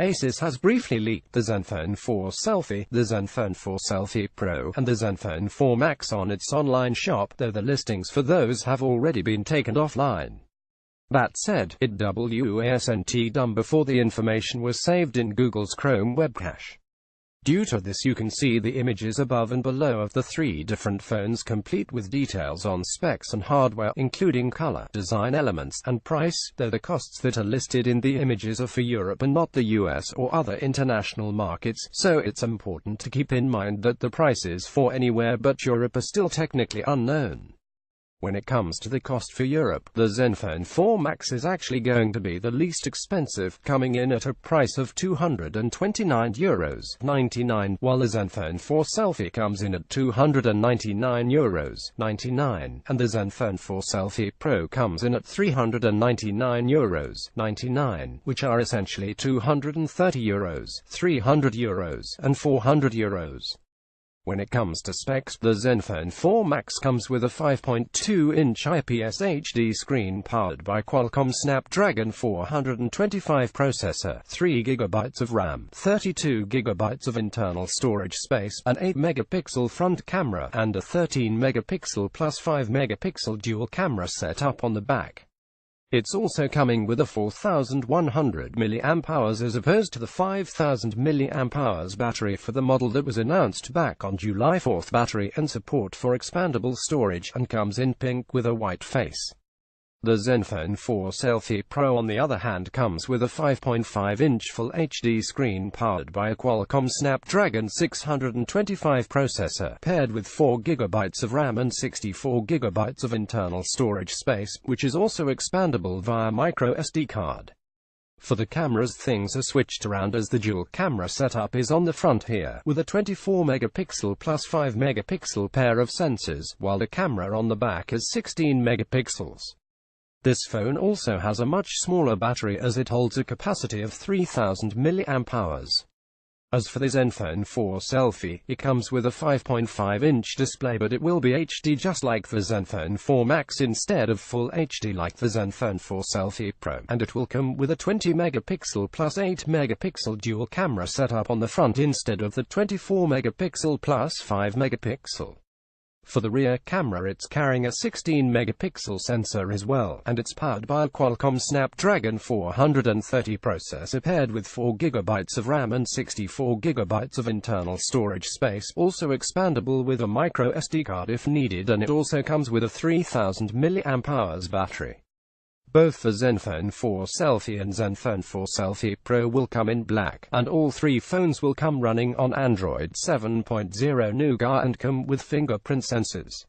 Asus has briefly leaked the Zenfone 4 Selfie, the Zenfone 4 Selfie Pro, and the Zenfone 4 Max on its online shop, though the listings for those have already been taken offline. That said, it wasn't done before the information was saved in Google's Chrome web cache. Due to this, you can see the images above and below of the three different phones, complete with details on specs and hardware, including color, design elements, and price, though the costs that are listed in the images are for Europe and not the US or other international markets, so it's important to keep in mind that the prices for anywhere but Europe are still technically unknown. When it comes to the cost for Europe, the Zenfone 4 Max is actually going to be the least expensive, coming in at a price of €229.99, while the Zenfone 4 Selfie comes in at €299.99, and the Zenfone 4 Selfie Pro comes in at €399.99, which are essentially €230, €300, and €400. When it comes to specs, the Zenfone 4 Max comes with a 5.2-inch IPS HD screen powered by Qualcomm Snapdragon 425 processor, 3GB of RAM, 32GB of internal storage space, an 8-megapixel front camera, and a 13-megapixel plus 5-megapixel dual camera setup on the back. It's also coming with a 4100 mAh as opposed to the 5000 mAh battery for the model that was announced back on July 4, battery and support for expandable storage, and comes in pink with a white face. The Zenfone 4 Selfie Pro, on the other hand, comes with a 5.5-inch Full HD screen powered by a Qualcomm Snapdragon 625 processor, paired with 4GB of RAM and 64GB of internal storage space, which is also expandable via microSD card. For the cameras, things are switched around as the dual camera setup is on the front here, with a 24-megapixel plus 5-megapixel pair of sensors, while the camera on the back is 16 megapixels. This phone also has a much smaller battery as it holds a capacity of 3000 mAh. As for the Zenfone 4 Selfie, it comes with a 5.5-inch display, but it will be HD just like the Zenfone 4 Max instead of Full HD like the Zenfone 4 Selfie Pro, and it will come with a 20-megapixel plus 8-megapixel dual camera setup on the front instead of the 24-megapixel plus 5-megapixel. For the rear camera, it's carrying a 16-megapixel sensor as well, and it's powered by a Qualcomm Snapdragon 430 processor paired with 4GB of RAM and 64GB of internal storage space, also expandable with a microSD card if needed, and it also comes with a 3000 mAh battery. Both the Zenfone 4 Selfie and Zenfone 4 Selfie Pro will come in black, and all three phones will come running on Android 7.0 Nougat and come with fingerprint sensors.